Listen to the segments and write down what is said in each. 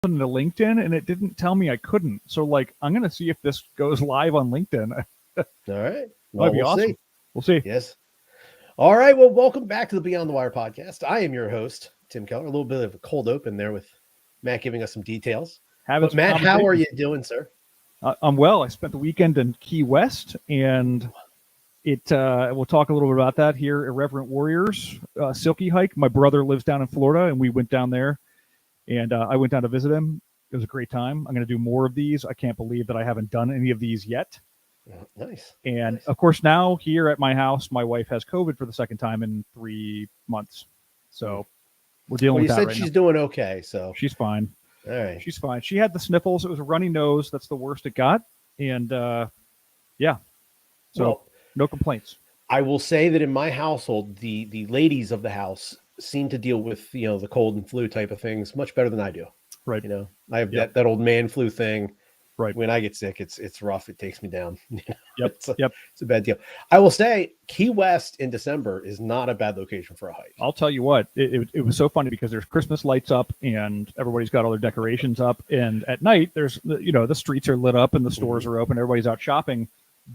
into LinkedIn and it didn't tell me I couldn't. So like, I'm going to see if this goes live on LinkedIn. All right. Well, that'd be awesome. See. We'll see. Yes. All right. Well, welcome back to the Beyond the Wire podcast. I am your host, Tim Keller. A little bit of a cold open there with Matt giving us some details. But Matt, how are you doing, sir? I'm well. I spent the weekend in Key West, and we'll talk a little bit about that here. Irreverent Warriors, silky hike. My brother lives down in Florida, and we went down there, and I went down to visit him. It was a great time. I'm going to do more of these. I can't believe that I haven't done any of these yet. Nice. And of course, now here at my house, my wife has COVID for the second time in 3 months. So we're dealing with that right now. You said she's doing okay, so she's fine. All right. She's fine. She had the sniffles. It was a runny nose. That's the worst it got. And yeah. So no complaints. I will say that in my household, the ladies of the house seem to deal with, the cold and flu type of things much better than I do. Right. I have that old man flu thing. Right. When I get sick, it's rough. It takes me down. Yep. It's a bad deal. I will say Key West in December is not a bad location for a hike. I'll tell you what, it was so funny because there's Christmas lights up and everybody's got all their decorations up. And at night, there's, the streets are lit up and the stores are open. Everybody's out shopping,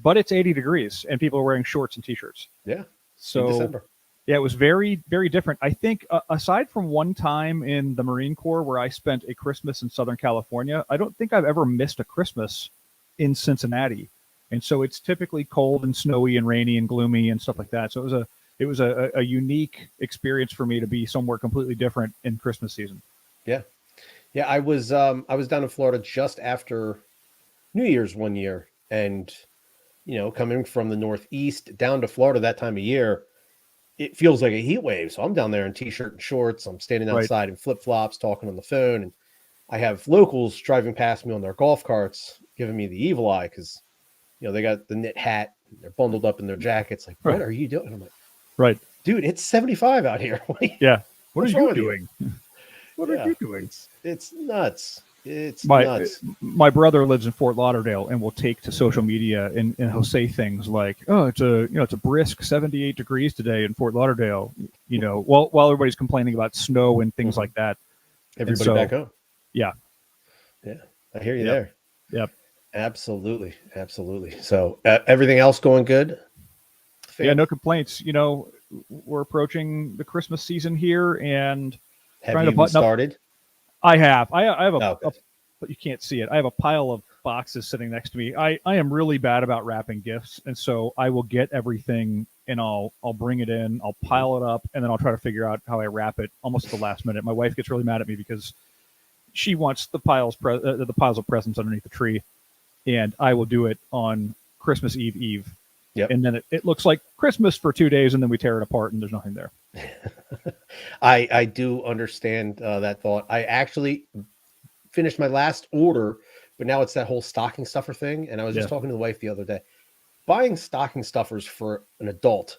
but it's 80 degrees and people are wearing shorts and t-shirts. Yeah. So in December. Yeah, it was very, very different. I think aside from one time in the Marine Corps where I spent a Christmas in Southern California, I don't think I've ever missed a Christmas in Cincinnati. And so it's typically cold and snowy and rainy and gloomy and stuff like that. So it was a unique experience for me to be somewhere completely different in Christmas season. Yeah. Yeah, I was down in Florida just after New Year's one year, and coming from the Northeast down to Florida that time of year, it feels like a heat wave. So I'm down there in t-shirt and shorts. I'm standing outside in flip-flops, talking on the phone. And I have locals driving past me on their golf carts, giving me the evil eye because, they got the knit hat. They're bundled up in their jackets. Like, what are you doing? And I'm like, right, dude, it's 75 out here. What are you doing? What are you doing? It's nuts. It's nuts. My brother lives in Fort Lauderdale and will take to social media and he'll say things like, "Oh, it's a brisk 78 degrees today in Fort Lauderdale." While everybody's complaining about snow and things like that. Everybody back home. Yeah. Yeah, I hear you there. Yep. Absolutely. So everything else going good? Yeah, no complaints. We're approaching the Christmas season here and have you even started? I have. I have but you can't see it. I have a pile of boxes sitting next to me. I am really bad about wrapping gifts, and so I will get everything and I'll bring it in, I'll pile it up, and then I'll try to figure out how I wrap it almost at the last minute. My wife gets really mad at me because she wants the piles of presents underneath the tree, and I will do it on Christmas Eve. Yep. And then it looks like Christmas for 2 days, and then we tear it apart, and there's nothing there. I do understand that thought. I actually finished my last order, but now it's that whole stocking stuffer thing. And I was just talking to the wife the other day. Buying stocking stuffers for an adult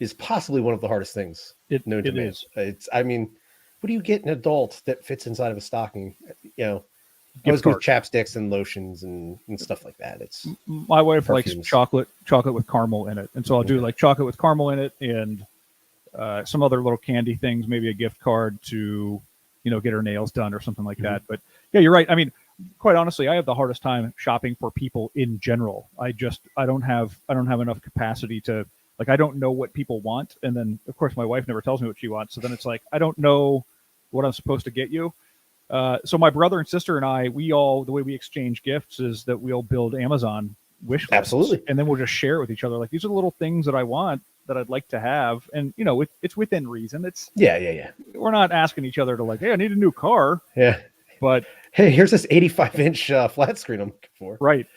is possibly one of the hardest things known to me. What do you get an adult that fits inside of a stocking? I was with chapsticks and lotions and stuff like that. It's my wife likes chocolate with caramel in it, and so I'll do like chocolate with caramel in it and some other little candy things, maybe a gift card to get her nails done or something like that. But yeah, you're right. I mean, quite honestly, I have the hardest time shopping for people in general. I don't have enough capacity to, like, I don't know what people want, and then of course my wife never tells me what she wants, so then it's like I don't know what I'm supposed to get you. So my brother and sister and I, the way we exchange gifts is that we'll build Amazon wish lists. Absolutely. And then we'll just share it with each other. Like, these are the little things that I want that I'd like to have. And, it's within reason. It's yeah. We're not asking each other to like, hey, I need a new car. Yeah. But hey, here's this 85-inch flat screen I'm looking for. Right.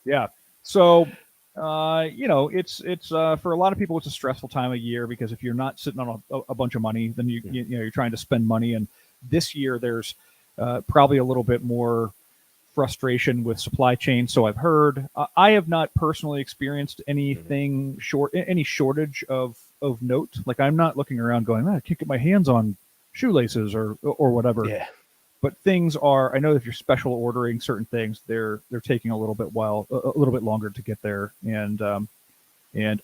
Yeah. So, it's for a lot of people, it's a stressful time of year because if you're not sitting on a bunch of money, then you're trying to spend money. And this year there's probably a little bit more frustration with supply chain. So I've heard. I have not personally experienced anything any shortage of note. Like, I'm not looking around going, I can't get my hands on shoelaces or whatever. Yeah. But things are. I know if you're special ordering certain things, they're taking a little bit longer to get there. And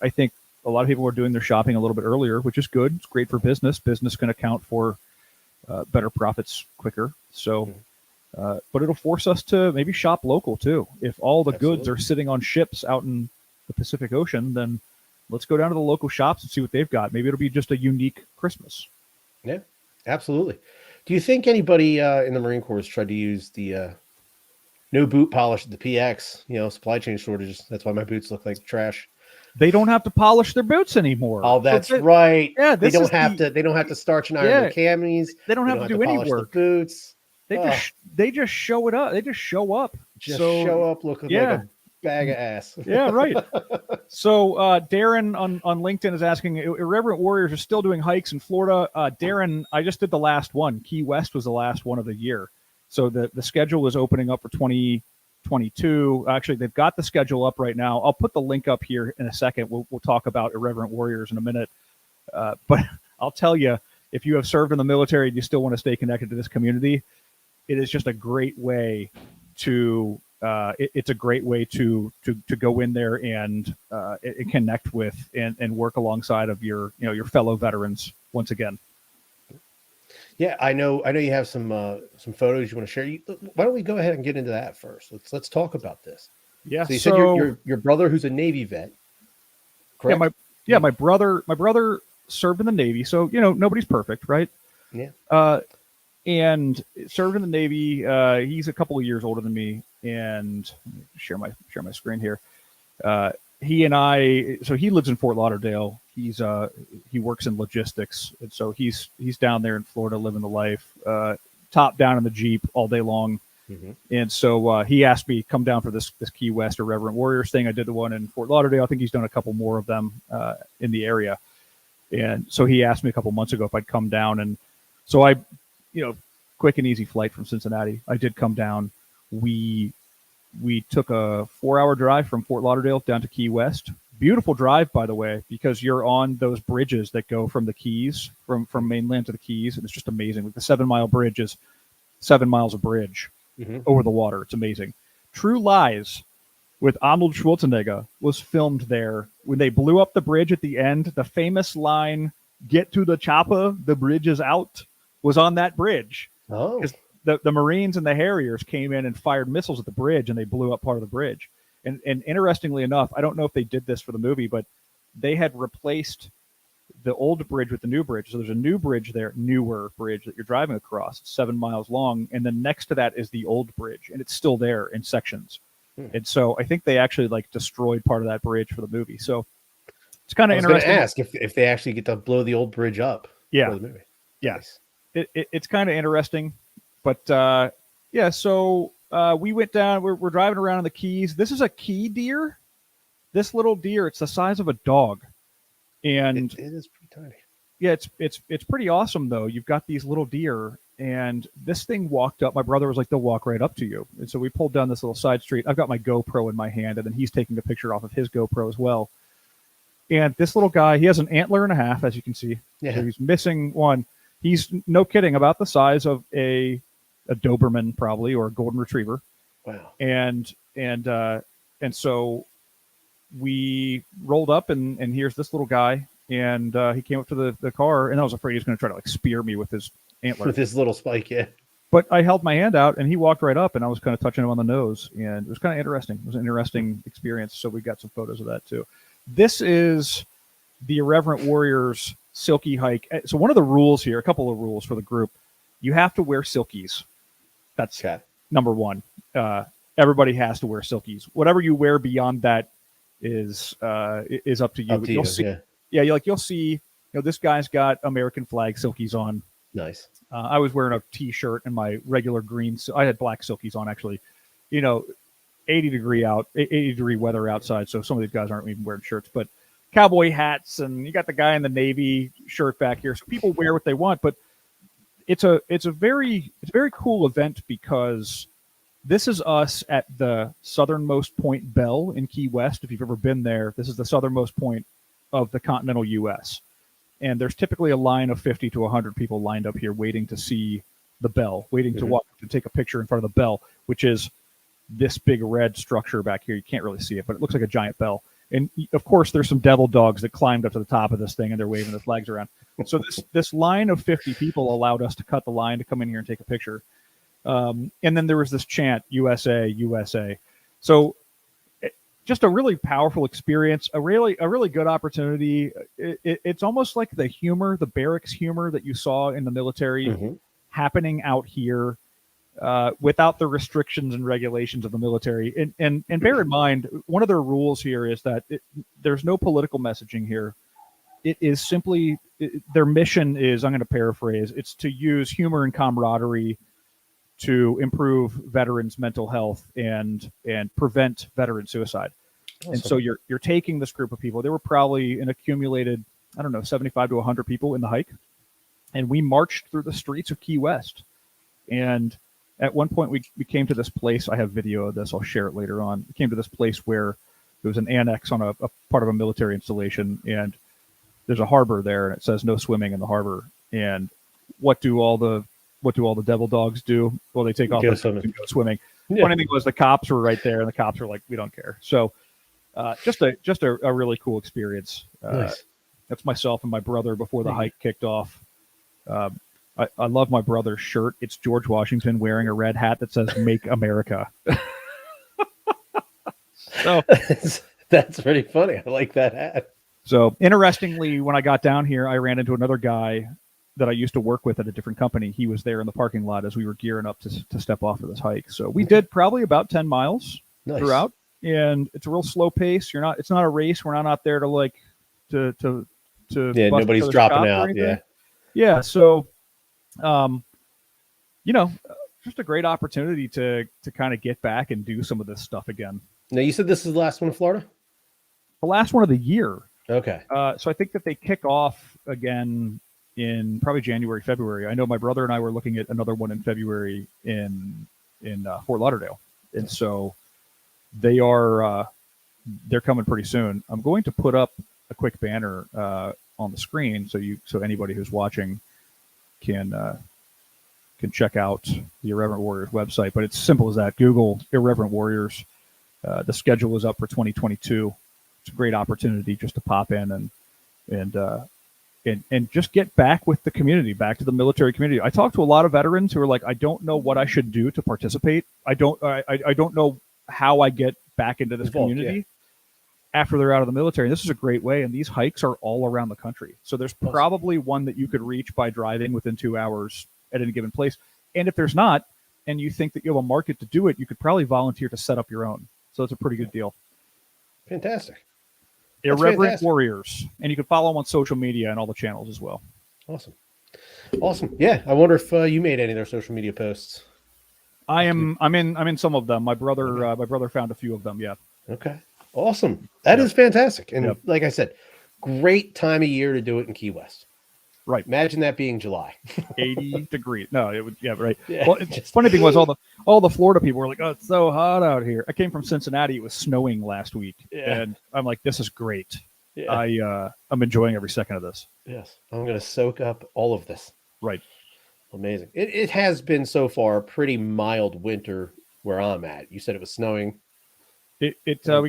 I think a lot of people are doing their shopping a little bit earlier, which is good. It's great for business. Business can account for better profits quicker. So, but it'll force us to maybe shop local too. If all the goods are sitting on ships out in the Pacific Ocean, then let's go down to the local shops and see what they've got. Maybe it'll be just a unique Christmas. Yeah, absolutely. Do you think anybody in the Marine Corps has tried to use the no boot polish at the PX? You know, supply chain shortages. That's why my boots look like trash. They don't have to polish their boots anymore. Oh, that's right. Yeah, they don't have to. They don't have to starch and iron their camis. They don't have to do any work. The boots. They just show it up. They just show up. Show up looking like a bag of ass. Yeah, right. So Darren on LinkedIn is asking, Irreverent Warriors are still doing hikes in Florida. Darren, I just did the last one. Key West was the last one of the year. So the schedule is opening up for 2022. Actually, they've got the schedule up right now. I'll put the link up here in a second. We'll talk about Irreverent Warriors in a minute. But I'll tell you, if you have served in the military and you still want to stay connected to this community, it is just a great way to it's a great way to go in there and connect with and work alongside of your fellow veterans once again. Yeah, I know you have some photos you want to share. Why don't we go ahead and get into that first? Let's talk about this. Yeah. So you said your brother who's a Navy vet, correct? Yeah, my brother served in the Navy, so nobody's perfect, right? Yeah. And served in the Navy. He's a couple of years older than me, and let me share my screen here. He and I, so he lives in Fort Lauderdale. He works in logistics, and so he's down there in Florida living the life, top down in the Jeep all day long. Mm-hmm. And so he asked me to come down for this Key West Irreverent Warriors thing. I did the one in Fort Lauderdale. I think he's done a couple more of them in the area. And so he asked me a couple months ago if I'd come down, and so I, quick and easy flight from Cincinnati. I did come down. We took a 4-hour drive from Fort Lauderdale down to Key West. Beautiful drive, by the way, because you're on those bridges that go from the Keys, from mainland to the Keys, and it's just amazing. Like the 7-mile bridge is 7 miles of bridge over the water. It's amazing. True Lies with Arnold Schwarzenegger was filmed there. When they blew up the bridge at the end, the famous line, "Get to the chopper, the bridge is out," was on that bridge. Oh. The Marines and the Harriers came in and fired missiles at the bridge, and they blew up part of the bridge. And interestingly enough, I don't know if they did this for the movie, but they had replaced the old bridge with the new bridge. So there's a new bridge there, newer bridge that you're driving across. It's 7 miles long. And then next to that is the old bridge, and it's still there in sections. And so I think they actually destroyed part of that bridge for the movie. So it's kind of interesting. I was going to ask if they actually get to blow the old bridge up for the movie. Yes. Yeah. It's kind of interesting. But so we went down. We're driving around in the Keys. This is a key deer. This little deer, it's the size of a dog, and it is pretty tiny. Yeah, it's pretty awesome though. You've got these little deer, and this thing walked up. My brother was like, "They'll walk right up to you," and so we pulled down this little side street. I've got my GoPro in my hand, and then he's taking a picture off of his GoPro as well. And this little guy, he has an antler and a half, as you can see. Yeah, so he's missing one. He's no kidding about the size of a Doberman probably, or a golden retriever. Wow. And so we rolled up, and here's this little guy, and he came up to the car, and I was afraid he was going to try to spear me with his antler. With his little spike, yeah. But I held my hand out, and he walked right up, and I was kind of touching him on the nose, and it was kind of interesting. It was an interesting experience, so we got some photos of that too. This is the Irreverent Warriors silky hike. So one of the rules here, a couple of rules for the group, you have to wear silkies. That's number one. Everybody has to wear silkies. Whatever you wear beyond that is up to you. You'll see, you'll see. This guy's got American flag silkies on. Nice. I was wearing a T-shirt and my regular green. I had black silkies on actually. 80 degree weather outside, so some of these guys aren't even wearing shirts. But cowboy hats, and you got the guy in the Navy shirt back here. So people wear what they want, but it's a very cool event because this is us at the southernmost point Bell in Key West. If you've ever been there, this is the southernmost point of the continental U.S. And there's typically a line of 50 to 100 people lined up here waiting to see the bell, waiting to walk to take a picture in front of the bell, which is this big red structure back here. You can't really see it, but it looks like a giant bell. And of course, there's some devil dogs that climbed up to the top of this thing and they're waving their flags around. So this line of 50 people allowed us to cut the line to come in here and take a picture. And then there was this chant, USA, USA. So just a really powerful experience, a really good opportunity. It's almost like the humor, the barracks humor that you saw in the military happening out here without the restrictions and regulations of the military. And bear in mind, one of their rules here is that there's no political messaging here. It is simply their mission is, I'm going to paraphrase, it's to use humor and camaraderie to improve veterans' mental health and prevent veteran suicide. Awesome. And so you're taking this group of people. There were probably an accumulated, 75 to 100 people in the hike, and we marched through the streets of Key West. And at one point, we came to this place. I have video of this. I'll share it later on. We came to this place where there was an annex on a part of a military installation, and there's a harbor there, and it says no swimming in the harbor. And what do all the devil dogs do? Well, they take off their suits and go swimming. Yeah. Funny thing was the cops were right there, and the cops were like, "We don't care." So, just a really cool experience. Nice. That's myself and my brother before the hike kicked off. I love my brother's shirt. It's George Washington wearing a red hat that says "Make America." So that's pretty funny. I like that hat. So interestingly, when I got down here, I ran into another guy that I used to work with at a different company. He was there in the parking lot as we were gearing up to step off of this hike. So we did probably about 10 miles throughout, and it's a real slow pace. It's not a race. We're not out there to nobody's dropping out. Yeah. So, just a great opportunity to kind of get back and do some of this stuff again. Now, you said this is the last one in Florida? The last one of the year. Okay. So I think that they kick off again in probably January, February. I know my brother and I were looking at another one in February in Fort Lauderdale. And so they're coming pretty soon. I'm going to put up a quick banner on the screen so anybody who's watching can check out the Irreverent Warriors website. But it's simple as that. Google Irreverent Warriors. The schedule is up for 2022. It's a great opportunity just to pop in and just get back with the community, back to the military community. I talked to a lot of veterans who are like, I don't know what I should do to participate. I don't know how I get back into this community after they're out of the military. And this is a great way. And these hikes are all around the country. So there's probably one that you could reach by driving within 2 hours at any given place. And if there's not, and you think that you have a market to do it, you could probably volunteer to set up your own. So it's a pretty good deal. Fantastic. Irreverent Warriors. And you can follow them on social media and all the channels as well. Awesome. Yeah. I wonder if you made any of their social media posts. I'm in some of them. My brother found a few of them. Yeah. Okay. Awesome. That is fantastic. And like I said, great time of year to do it in Key West. Right. Imagine that being July. 80 degrees. No, it would. Yeah, right. Yeah, well, funny thing was all the Florida people were like, "Oh, it's so hot out here." I came from Cincinnati. It was snowing last week, and I'm like, "This is great." Yeah. I'm enjoying every second of this. Yes, I'm going to soak up all of this. Right. Amazing. It has been so far a pretty mild winter where I'm at. You said it was snowing. We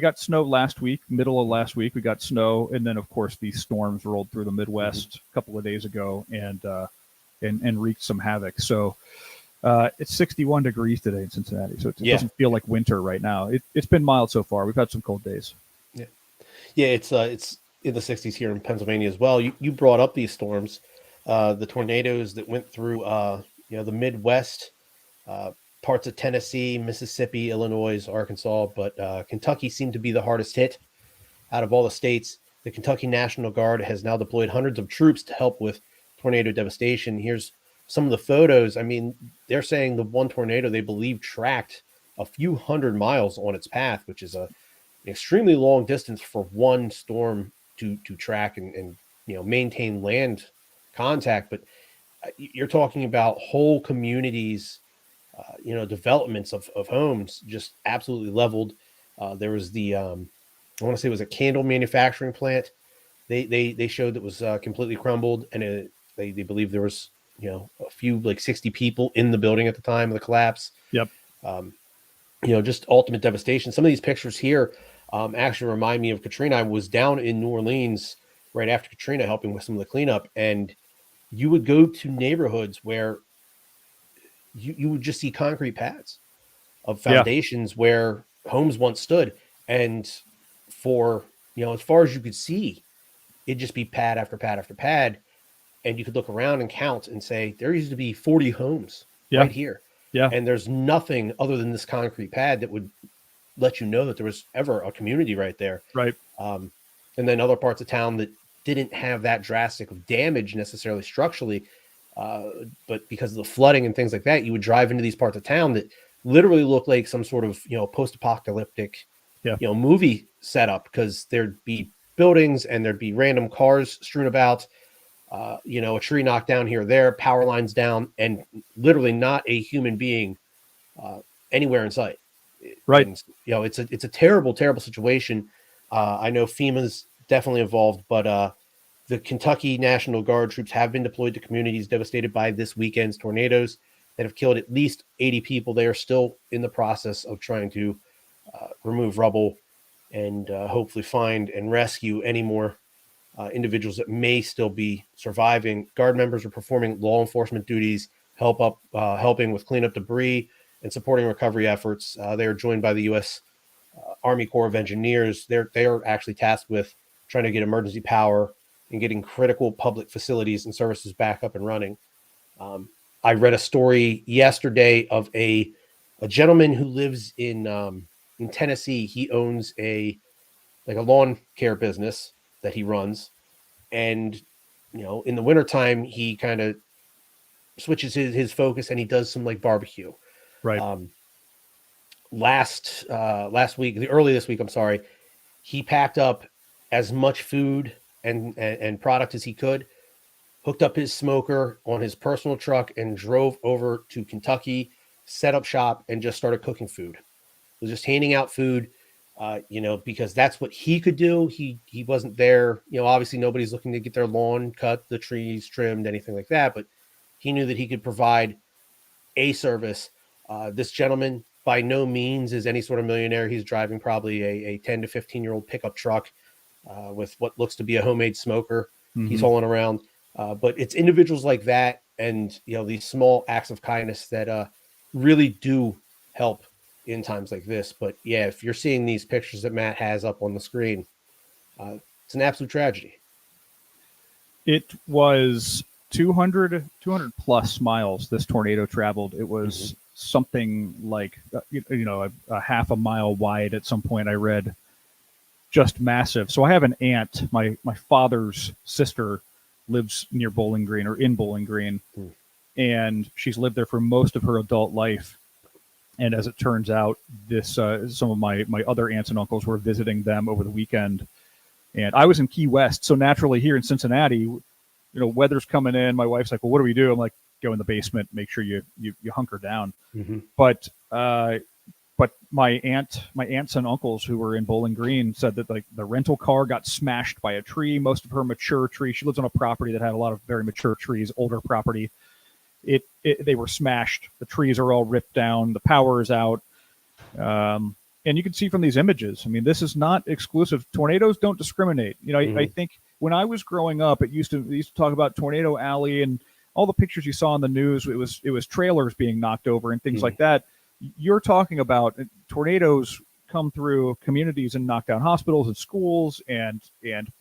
got snow last week, middle of last week. We got snow, and then of course these storms rolled through the Midwest a couple of days ago and wreaked some havoc. So it's 61 degrees today in Cincinnati, so it doesn't feel like winter right now. It's been mild so far. We've had some cold days. Yeah. It's in the 60s here in Pennsylvania as well. You brought up these storms, the tornadoes that went through the Midwest. Parts of Tennessee, Mississippi, Illinois, Arkansas, but Kentucky seemed to be the hardest hit out of all the states. The Kentucky National Guard has now deployed hundreds of troops to help with tornado devastation. Here's some of the photos. I mean, they're saying the one tornado they believe tracked a few hundred miles on its path, which is an extremely long distance for one storm to track and maintain land contact. But you're talking about whole communities. Developments of homes just absolutely leveled. There was the, I want to say it was a candle manufacturing plant. They showed that was completely crumbled, and they believe there was, a few like 60 people in the building at the time of the collapse. Yep. Just ultimate devastation. Some of these pictures here, actually remind me of Katrina. I was down in New Orleans right after Katrina, helping with some of the cleanup, and you would go to neighborhoods where you would just see concrete pads of Yeah. foundations where homes once stood. And for, as far as you could see, it'd just be pad after pad after pad. And you could look around and count and say, there used to be 40 homes Yeah. right here. Yeah. And there's nothing other than this concrete pad that would let you know that there was ever a community right there. Right. And then other parts of town that didn't have that drastic of damage necessarily structurally, but because of the flooding and things like that, you would drive into these parts of town that literally look like some sort of post-apocalyptic movie setup, because there'd be buildings and there'd be random cars strewn about, a tree knocked down here or there, power lines down, and literally not a human being anywhere in sight. Right. And, it's a terrible, terrible situation. I know FEMA's definitely involved, but the Kentucky National Guard troops have been deployed to communities devastated by this weekend's tornadoes that have killed at least 80 people. They are still in the process of trying to remove rubble and hopefully find and rescue any more individuals that may still be surviving. Guard members are performing law enforcement duties, helping with cleanup debris and supporting recovery efforts. They are joined by the U.S. Army Corps of Engineers. They are actually tasked with trying to get emergency power and getting critical public facilities and services back up and running. I read a story yesterday of a gentleman who lives in Tennessee. He owns a lawn care business that he runs. And, in the wintertime, he kind of switches his focus and he does some barbecue. Right. Early this week, I'm sorry, he packed up as much food and product as he could, hooked up his smoker on his personal truck, and drove over to Kentucky, set up shop, and just started cooking food. Was just handing out food, because that's what he could do. He wasn't there. Obviously nobody's looking to get their lawn cut, the trees trimmed, anything like that, but he knew that he could provide a service. This gentleman by no means is any sort of millionaire. He's driving probably a 10 to 15-year-old pickup truck with what looks to be a homemade smoker. Mm-hmm. He's hauling around. But it's individuals like that and, these small acts of kindness that really do help in times like this. But yeah, if you're seeing these pictures that Matt has up on the screen, it's an absolute tragedy. It was 200 plus miles this tornado traveled. It was something like, a half a mile wide at some point, I read. Just massive. So I have an aunt, my father's sister lives near Bowling Green, or in Bowling Green, and she's lived there for most of her adult life. And as it turns out, some of my other aunts and uncles were visiting them over the weekend. And I was in Key West, so naturally here in Cincinnati, weather's coming in. My wife's like, "Well, what do we do?" I'm like, "Go in the basement, make sure you hunker down." Mm-hmm. But my aunts and uncles who were in Bowling Green said that the rental car got smashed by a tree. Most of her mature trees. She lives on a property that had a lot of very mature trees, older property. They were smashed. The trees are all ripped down. The power is out. And you can see from these images, I mean, this is not exclusive. Tornadoes don't discriminate. I think when I was growing up, they used to talk about Tornado Alley, and all the pictures you saw in the news, it was trailers being knocked over and things like that. You're talking about tornadoes come through communities and knock down hospitals and schools and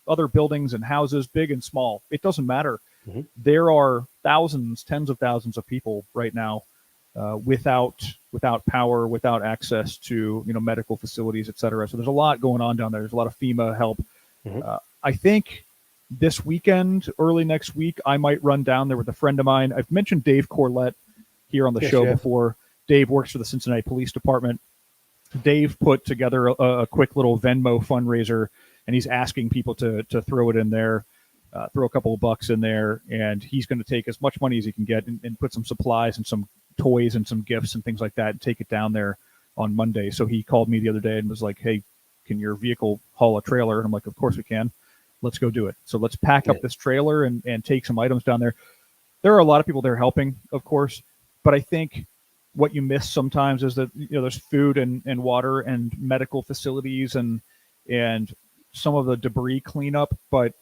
other buildings and houses, big and small. It doesn't matter. Mm-hmm. There are thousands, tens of thousands of people right now without power, without access to medical facilities, et cetera. So there's a lot going on down there. There's a lot of FEMA help. Mm-hmm. I think this weekend, early next week, I might run down there with a friend of mine. I've mentioned Dave Corlett here on the show before. Dave works for the Cincinnati Police Department. Dave put together a quick little Venmo fundraiser, and he's asking people to throw it in there, throw a couple of bucks in there, and he's going to take as much money as he can get and put some supplies and some toys and some gifts and things like that and take it down there on Monday. So he called me the other day and was like, "Hey, can your vehicle haul a trailer?" And I'm like, "Of course we can. Let's go do it." So let's pack up this trailer and take some items down there. There are a lot of people there helping, of course, but I think what you miss sometimes is that there's food and water and medical facilities and and some of the debris cleanup. But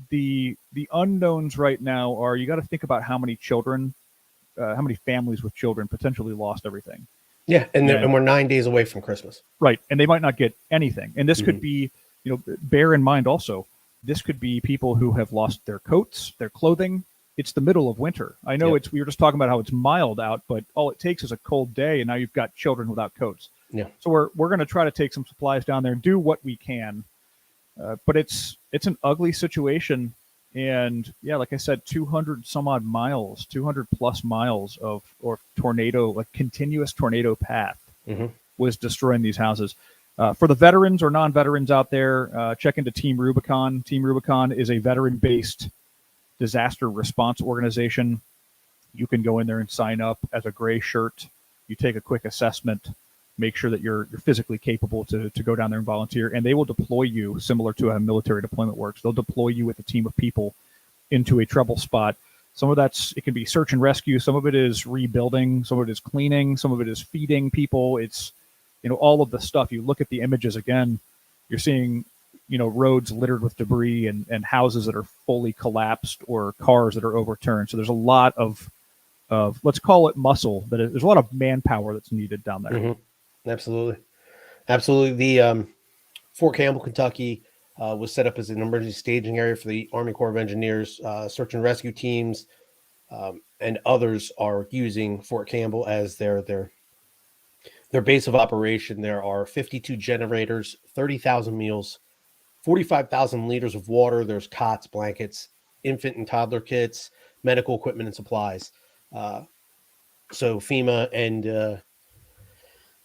the unknowns right now are, you got to think about how many children, how many families with children potentially lost everything. Yeah, and we're 9 days away from Christmas. Right, and they might not get anything. And this Mhm. could be, bear in mind also, this could be people who have lost their coats, their clothing. It's the middle of winter. I know Yep. we were just talking about how it's mild out, but all it takes is a cold day, and now you've got children without coats. Yeah. So we're going to try to take some supplies down there and do what we can. But it's an ugly situation. And yeah, like I said, 200 some odd miles, 200 plus miles of tornado, like continuous tornado path was destroying these houses. For the veterans or non-veterans out there, check into Team Rubicon. Team Rubicon is a veteran-based disaster response organization. You can go in there and sign up as a gray shirt. You take a quick assessment, make sure that you're physically capable to go down there and volunteer, and they will deploy you similar to how military deployment works. They'll deploy you with a team of people into a trouble spot. Some of it can be search and rescue. Some of it is rebuilding. Some of it is cleaning. Some of it is feeding people. It's, all of the stuff. You look at the images again, you're seeing, roads littered with debris and houses that are fully collapsed or cars that are overturned. So there's a lot of let's call it muscle. There's a lot of manpower that's needed down there. Mm-hmm. Absolutely. The Fort Campbell, Kentucky, was set up as an emergency staging area for the Army Corps of Engineers. Search and rescue teams and others are using Fort Campbell as their base of operation. There are 52 generators, 30,000 meals, 45,000 liters of water. There's cots, blankets, infant and toddler kits, medical equipment, and supplies. So FEMA and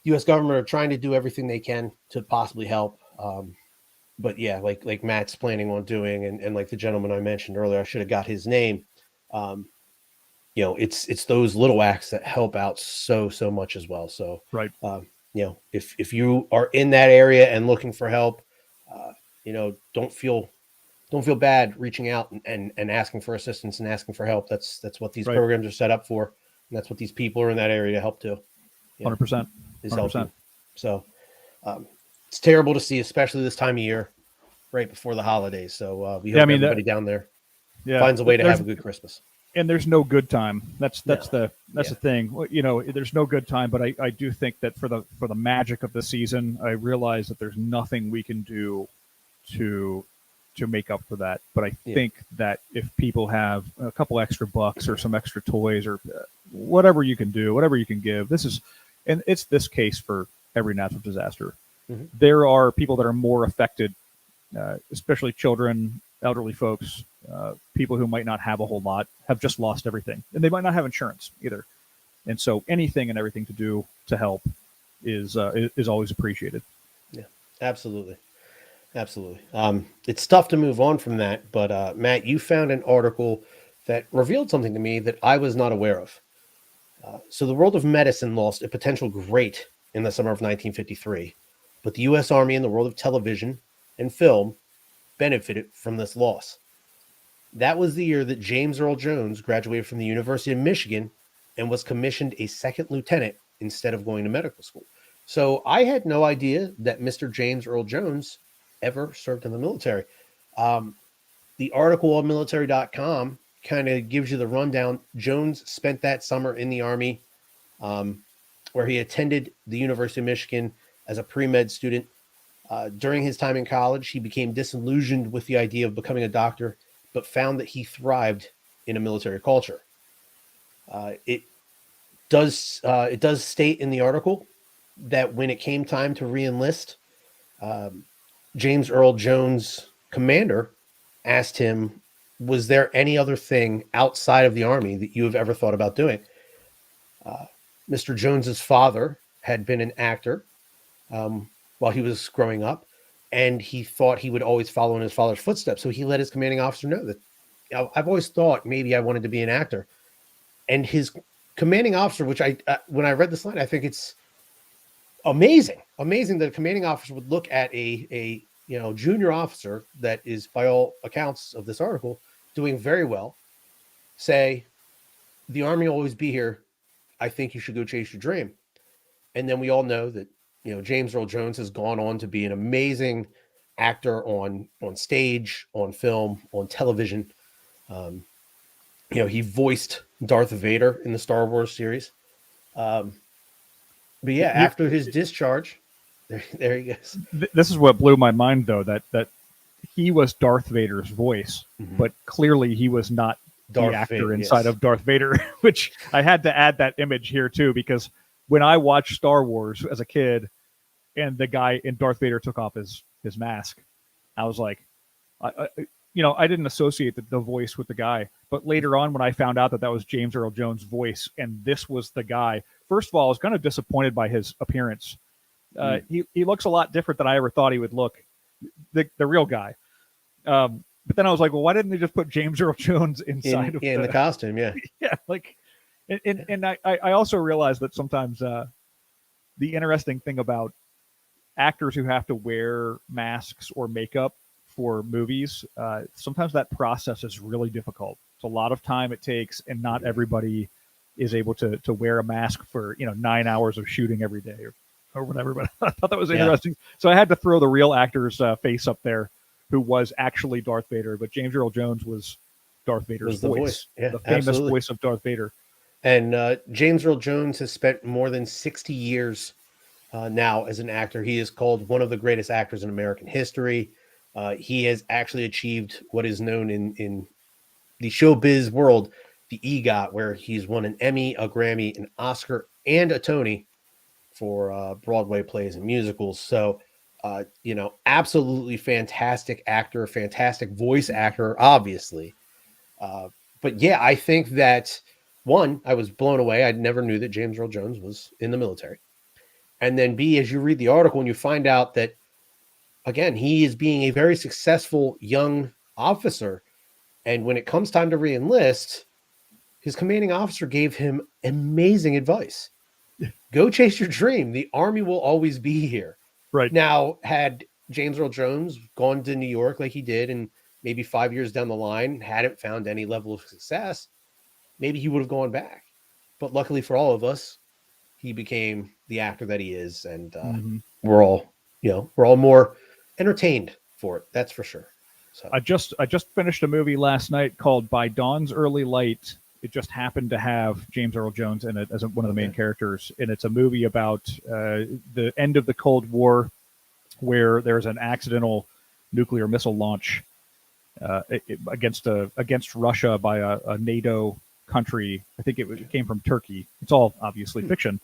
U.S. government are trying to do everything they can to possibly help. But yeah, like Matt's planning on doing, and like the gentleman I mentioned earlier, I should have got his name. It's those little acts that help out so much as well. So right. If you are in that area and looking for help, don't feel bad reaching out and asking for assistance and asking for help. That's what these programs are set up for, and that's what these people are in that area to help do. 100%. Is helping. So it's terrible to see, especially this time of year, right before the holidays. So we hope everybody down there finds a way to have a good Christmas. And there's no good time. That's the thing. There's no good time. But I do think that for the magic of the season, I realize that there's nothing we can do to make up for that. But I think that if people have a couple extra bucks or some extra toys or whatever you can do, whatever you can give, and it's this case for every natural disaster. Mm-hmm. There are people that are more affected, especially children, elderly folks, people who might not have a whole lot, have just lost everything, and they might not have insurance either. And so anything and everything to do to help is always appreciated. Yeah, absolutely. It's tough to move on from that, but Matt, you found an article that revealed something to me that I was not aware of. So the world of medicine lost a potential great in the summer of 1953, but the U.S. Army and the world of television and film benefited from this loss. That was the year that James Earl Jones graduated from the University of Michigan and was commissioned a second lieutenant instead of going to medical school. So I had no idea that Mr. James Earl Jones ever served in the military. The article on military.com kind of gives you the rundown. Jones spent that summer in the Army, where he attended the University of Michigan as a pre-med student. During his time in college, he became disillusioned with the idea of becoming a doctor, but found that he thrived in a military culture. It does state in the article that when it came time to re-enlist, James Earl Jones' commander asked him, was there any other thing outside of the Army that you have ever thought about doing? Mr. Jones's father had been an actor while he was growing up, and he thought he would always follow in his father's footsteps. So he let his commanding officer know that, I've always thought maybe I wanted to be an actor. And his commanding officer, which when I read this line, I think it's amazing that a commanding officer would look at a junior officer that is, by all accounts of this article, doing very well, say, the Army will always be here. I think you should go chase your dream. And then we all know that, James Earl Jones has gone on to be an amazing actor on stage, on film, on television. He voiced Darth Vader in the Star Wars series. But yeah, You, after his discharge, there he goes. this is what blew my mind, though, that he was Darth Vader's voice, but clearly he was not the actor inside of Darth Vader, which I had to add that image here too, because when I watched Star Wars as a kid and the guy in Darth Vader took off his mask, I was like, I didn't associate the voice with the guy. But later on, when I found out that was James Earl Jones' voice and this was the guy, first of all, I was kind of disappointed by his appearance. He looks a lot different than I ever thought he would look, the real guy. But then I was like, well, why didn't they just put James Earl Jones inside in the costume? Yeah. Yeah. Like, and I also realized that sometimes the interesting thing about actors who have to wear masks or makeup for movies, sometimes that process is really difficult. It's a lot of time it takes, and not everybody is able to wear a mask for 9 hours of shooting every day or whatever. But I thought that was interesting. So I had to throw the real actor's face up there, who was actually Darth Vader, but James Earl Jones was Darth Vader's voice. Yeah, the famous voice of Darth Vader. And James Earl Jones has spent more than 60 years now as an actor. He is called one of the greatest actors in American history. He has actually achieved what is known in the showbiz world, the EGOT, where he's won an Emmy, a Grammy, an Oscar, and a Tony for Broadway plays and musicals. So, absolutely fantastic actor, fantastic voice actor, obviously. But yeah, I think that, one, I was blown away. I never knew that James Earl Jones was in the military. And then B, as you read the article and you find out that, again, he is being a very successful young officer. And when it comes time to re-enlist, his commanding officer gave him amazing advice. Go chase your dream. The Army will always be here. Right. Now, had James Earl Jones gone to New York like he did, and maybe 5 years down the line, hadn't found any level of success, maybe he would have gone back. But luckily for all of us, he became the actor that he is. And we're all more entertained for it. That's for sure. So I just finished a movie last night called By Dawn's Early Light. It just happened to have James Earl Jones in it as one of the main characters. And it's a movie about the end of the Cold War, where there's an accidental nuclear missile launch against Russia by a NATO country. I think it came from Turkey. It's all obviously fiction.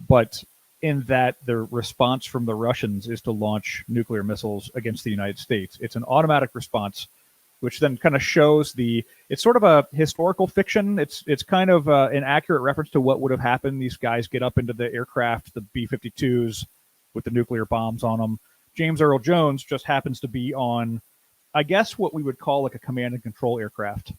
But in that, the response from the Russians is to launch nuclear missiles against the United States. It's an automatic response, which then kind of shows it's sort of a historical fiction. It's kind of an accurate reference to what would have happened. These guys get up into the aircraft, the B-52s with the nuclear bombs on them. James Earl Jones just happens to be on, I guess, what we would call like a command and control aircraft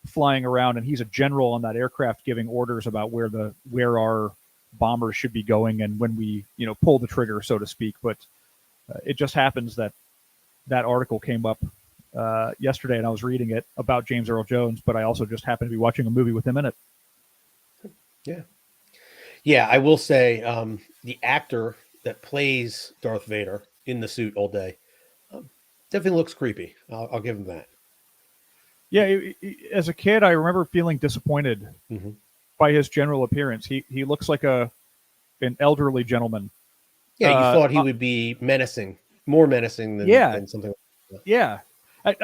flying around. And he's a general on that aircraft giving orders about where our bombers should be going and when we, pull the trigger, so to speak. But it just happens that article came up yesterday, and I was reading it about James Earl Jones, but I also just happened to be watching a movie with him in it. Yeah. I will say the actor that plays Darth Vader in the suit all day definitely looks creepy. I'll give him that. Yeah, as a kid, I remember feeling disappointed by his general appearance. He looks like an elderly gentleman. Yeah, you thought he would be more menacing than something like that. Yeah. I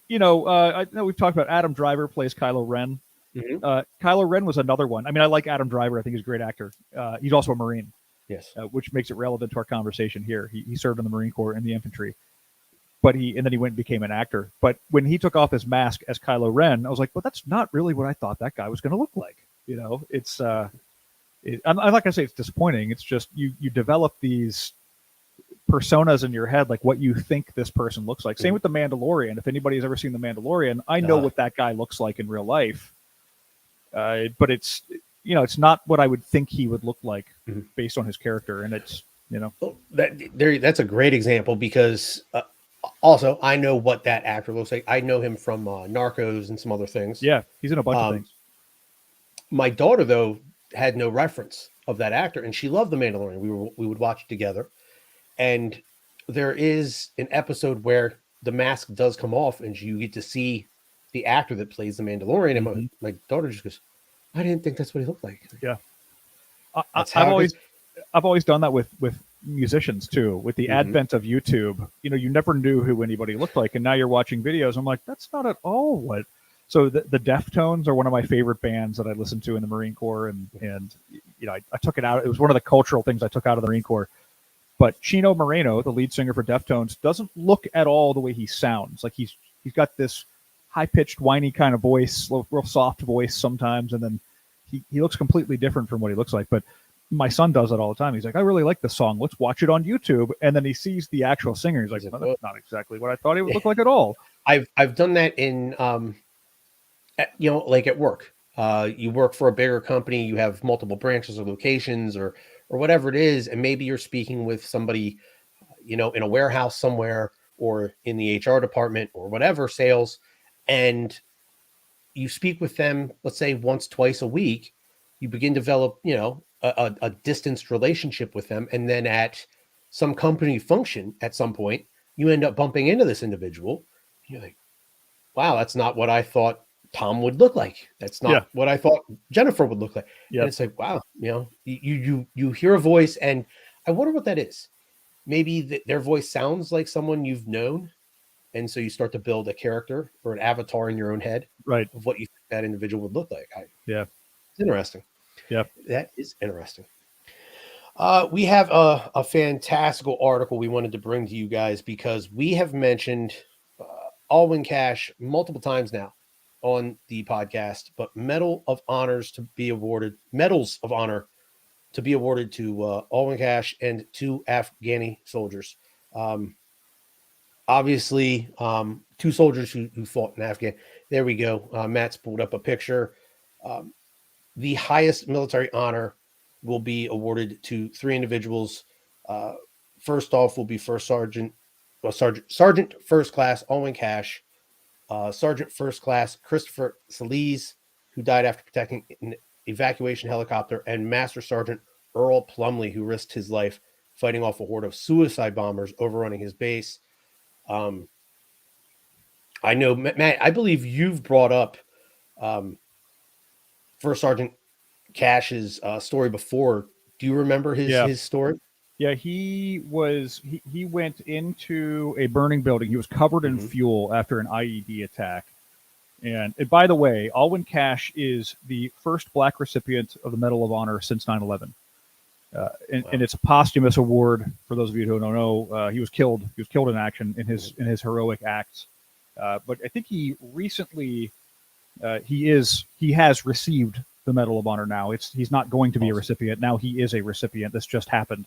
know we've talked about Adam Driver plays Kylo Ren. Kylo Ren was another one. I mean, I like Adam Driver. I think he's a great actor. He's also a Marine. Yes. Which makes it relevant to our conversation here. He served in the Marine Corps and the infantry, and then he went and became an actor. But when he took off his mask as Kylo Ren, I was like, well, that's not really what I thought that guy was going to look like. It's I'm not going to say it's disappointing. It's just you develop these personas in your head, like what you think this person looks like. Same with the Mandalorian. If anybody's ever seen the Mandalorian, I know what that guy looks like in real life. But it's not what I would think he would look like based on his character. And it's that's a great example because also I know what that actor looks like. I know him from Narcos and some other things. Yeah, he's in a bunch of things. My daughter, though, had no reference of that actor, and she loved The Mandalorian. We would watch it together, and there is an episode where the mask does come off and you get to see the actor that plays the Mandalorian. And my daughter just goes, I didn't think that's what he looked like. Yeah. That's how I've always done that with musicians too. With the advent of YouTube, you never knew who anybody looked like, and now you're watching videos. I'm like, that's not at all what. So the Deftones are one of my favorite bands that I listened to in the Marine Corps, and I took it out. It was one of the cultural things I took out of the Marine Corps. But Chino Moreno, the lead singer for Deftones, doesn't look at all the way he sounds. Like he's got this high pitched, whiny kind of voice, real soft voice sometimes, and then he looks completely different from what he looks like. But my son does it all the time. He's like, I really like this song. Let's watch it on YouTube. And then he sees the actual singer. He's like, well, that's not exactly what I thought he would look like at all. I've done that in, like at work. You work for a bigger company. You have multiple branches or locations or whatever it is. And maybe you're speaking with somebody, in a warehouse somewhere or in the HR department or whatever, sales. And you speak with them, let's say once, twice a week, you begin to develop, a distanced relationship with them. And then at some company function at some point, you end up bumping into this individual. You're like, wow, that's not what I thought Tom would look like. That's not what I thought Jennifer would look like. Yep. And it's like, wow, you hear a voice, and I wonder what that is. Maybe their voice sounds like someone you've known. And so you start to build a character or an avatar in your own head, right, of what you think that individual would look like. It's interesting. Yeah, that is interesting. We have a fantastical article we wanted to bring to you guys because we have mentioned Alwyn Cache multiple times now on the podcast, but medals of honor to be awarded to Alwyn Cache and 2 Afghani soldiers. Obviously, 2 soldiers who fought in Afghan. There we go. Matt's pulled up a picture. The highest military honor will be awarded to 3 individuals. First off will be Sergeant First Class Alwyn Cache, Sergeant First Class Christopher Salise, who died after protecting an evacuation helicopter, and Master Sergeant Earl Plumley, who risked his life fighting off a horde of suicide bombers overrunning his base. I know, Matt, I believe you've brought up First Sergeant Cache's story before. Do you remember his story? Yeah, he went into a burning building. He was covered in fuel after an IED attack. And by the way, Alwyn Cache is the first Black recipient of the Medal of Honor since 9/11. And it's a posthumous award for those of you who don't know. He was killed. He was killed in action in his heroic acts. But I think he recently he has received the Medal of Honor now. He's not going to be a recipient now. He is a recipient. This just happened.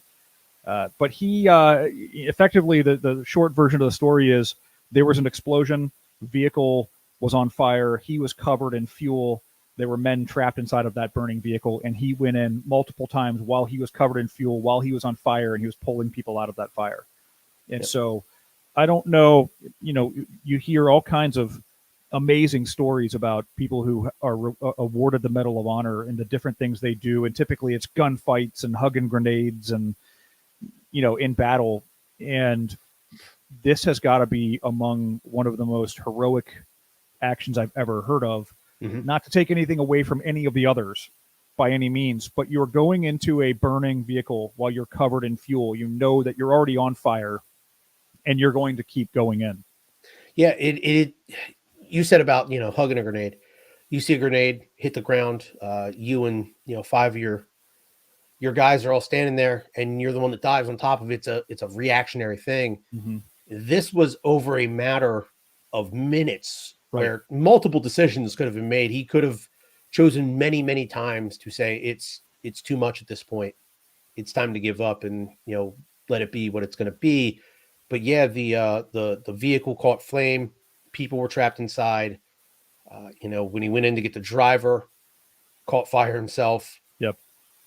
But he effectively the short version of the story is there was an explosion. Vehicle was on fire. He was covered in fuel. There were men trapped inside of that burning vehicle, and he went in multiple times while he was covered in fuel, while he was on fire, and he was pulling people out of that fire. And so I don't know, you hear all kinds of amazing stories about people who are awarded the Medal of Honor and the different things they do. And typically it's gunfights and hugging grenades and, in battle. And this has got to be among one of the most heroic actions I've ever heard of. Not to take anything away from any of the others by any means, but you're going into a burning vehicle while you're covered in fuel. You know that you're already on fire and you're going to keep going in. Yeah. You said about, hugging a grenade. You see a grenade hit the ground. You and, 5 of your guys are all standing there and you're the one that dives on top of it. It's a reactionary thing. This was over a matter of minutes. Right. Where multiple decisions could have been made. He could have chosen many, many times to say it's too much at this point. It's time to give up and let it be what it's going to be. But yeah, the vehicle caught flame. People were trapped inside. When he went in to get the driver, caught fire himself. Yep.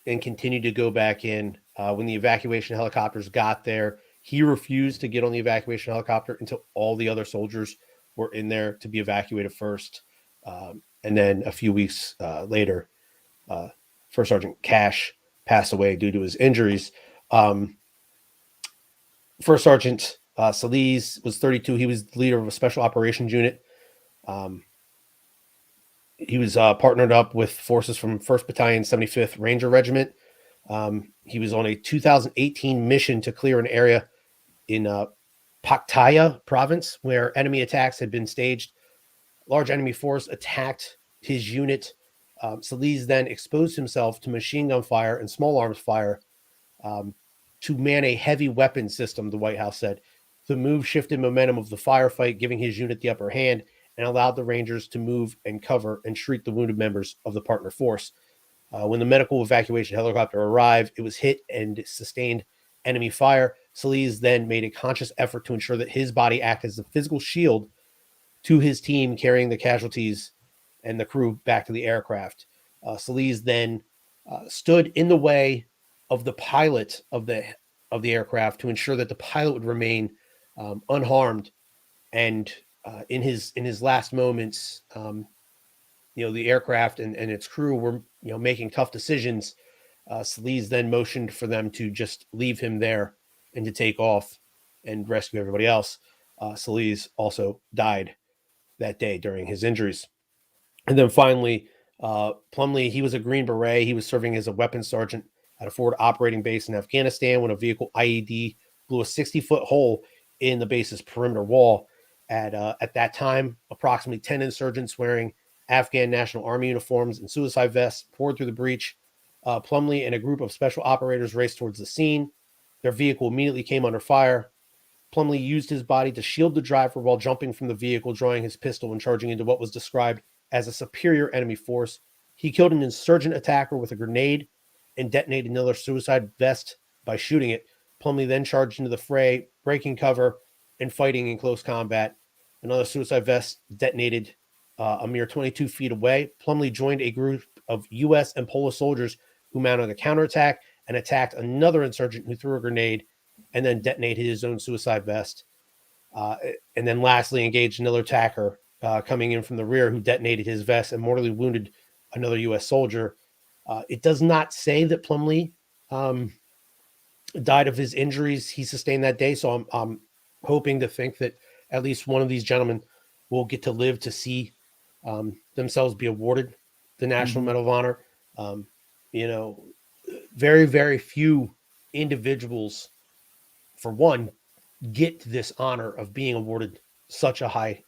And continued to go back in. When the evacuation helicopters got there, he refused to get on the evacuation helicopter until all the other soldiers were in there to be evacuated first. And then a few weeks later, First Sergeant Cache passed away due to his injuries. First Sergeant Solis was 32. He was the leader of a special operations unit. He was partnered up with forces from 1st Battalion, 75th Ranger Regiment. He was on a 2018 mission to clear an area in Paktaya province where enemy attacks had been staged. Large enemy force attacked his unit. Solis then exposed himself to machine gun fire and small arms fire to man a heavy weapon system, the White House said. The move shifted momentum of the firefight, giving his unit the upper hand, and allowed the Rangers to move and cover and treat the wounded members of the partner force. When the medical evacuation helicopter arrived, it was hit and sustained enemy fire. Solis then made a conscious effort to ensure that his body acted as a physical shield to his team carrying the casualties and the crew back to the aircraft. Solis then stood in the way of the pilot of the aircraft to ensure that the pilot would remain unharmed. And in his last moments, the aircraft and its crew were making tough decisions. Solis then motioned for them to just leave him there and to take off and rescue everybody else. Solis also died that day during his injuries. And then finally, Plumlee, he was a Green Beret. He was serving as a weapons sergeant at a forward operating base in Afghanistan when a vehicle IED blew a 60-foot hole in the base's perimeter wall. At that time, approximately 10 insurgents wearing Afghan National Army uniforms and suicide vests poured through the breach. Plumlee and a group of special operators raced towards the scene. Their vehicle immediately came under fire. Plumlee used his body to shield the driver while jumping from the vehicle, drawing his pistol and charging into what was described as a superior enemy force. He killed an insurgent attacker with a grenade and detonated another suicide vest by shooting it. Plumlee then charged into the fray, breaking cover and fighting in close combat. Another suicide vest detonated a mere 22 feet away. Plumlee joined a group of U.S. and Polish soldiers who mounted a counterattack and attacked another insurgent who threw a grenade and then detonated his own suicide vest. And then lastly, engaged another attacker coming in from the rear who detonated his vest and mortally wounded another U.S. soldier. It does not say that Plumlee died of his injuries he sustained that day. So I'm hoping to think that at least one of these gentlemen will get to live to see themselves be awarded the National Medal of Honor. Very, very few individuals, for one, get this honor of being awarded such a high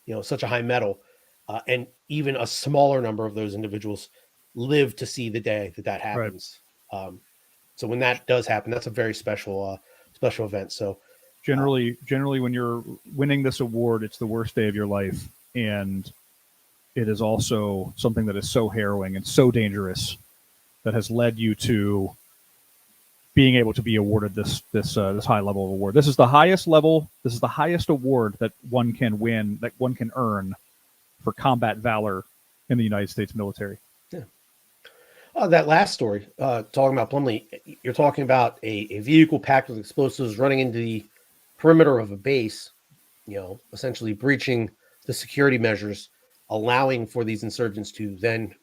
medal. And even a smaller number of those individuals live to see the day that happens. Right. So when that does happen, that's a very special event. So generally when you're winning this award, it's the worst day of your life. And it is also something that is so harrowing and so dangerous that has led you to being able to be awarded this high level of award. This is the highest level. This is the highest award that one can win, that one can earn for combat valor in the United States military. Yeah. That last story, talking about Plumlee, you're talking about a vehicle packed with explosives running into the perimeter of a base, essentially breaching the security measures, allowing for these insurgents to then,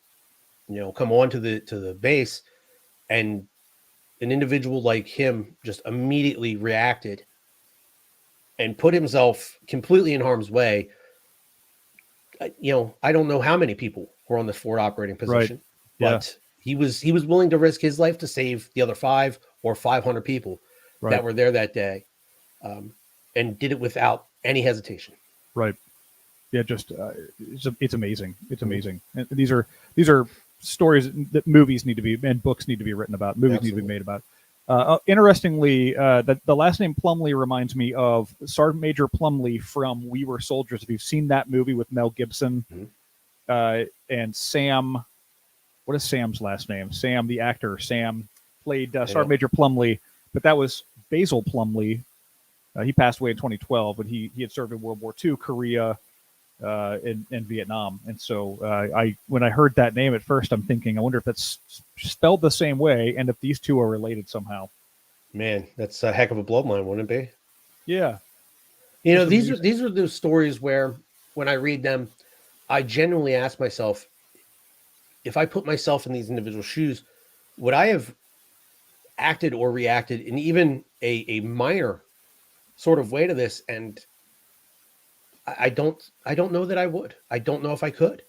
come onto the base. And an individual like him just immediately reacted and put himself completely in harm's way. I don't know how many people were on this forward operating position, right. But he was willing to risk his life to save the other 5 or 500 people that were there that day, and did it without any hesitation. Right. Yeah. Just it's amazing. It's amazing. And these are stories that movies need to be and books need to be written about. Movies Absolutely. Need to be made about. Interestingly, the last name Plumlee reminds me of Sergeant Major Plumlee from We Were Soldiers. If you've seen that movie with Mel Gibson, and Sam, what is Sam's last name? Sam, the actor, Sam played Sergeant Major Plumlee, but that was Basil Plumlee. He passed away in 2012, but he had served in World War II, Korea, and Vietnam. And so when I heard that name at first, I'm thinking, I wonder if that's spelled the same way and if these two are related somehow. Man, that's a heck of a bloodline, wouldn't it be? Yeah. These are those stories where when I read them, I genuinely ask myself, if I put myself in these individual shoes, would I have acted or reacted in even a minor sort of way to this, and I don't know that I would. I don't know if I could.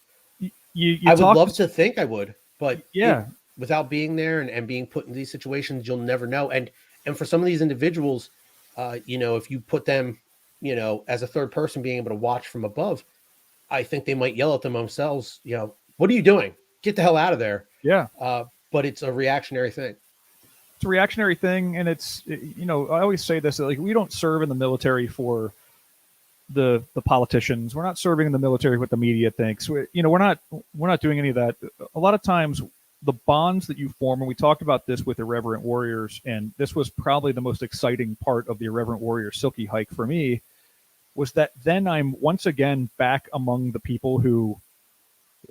You I would talked, love to think I would, but yeah, without being there and being put in these situations, you'll never know. And for some of these individuals, if you put them, as a third person being able to watch from above, I think they might yell at them themselves, what are you doing? Get the hell out of there. yeah. But it's a reactionary thing. It's a reactionary thing, and I always say this, like, we don't serve in the military for the politicians. We're not serving in the military what the media thinks. We're not doing any of that. A lot of times the bonds that you form, and we talked about this with Irreverent Warriors, and this was probably the most exciting part of the Irreverent Warrior Silky hike for me, was that then I'm once again back among the people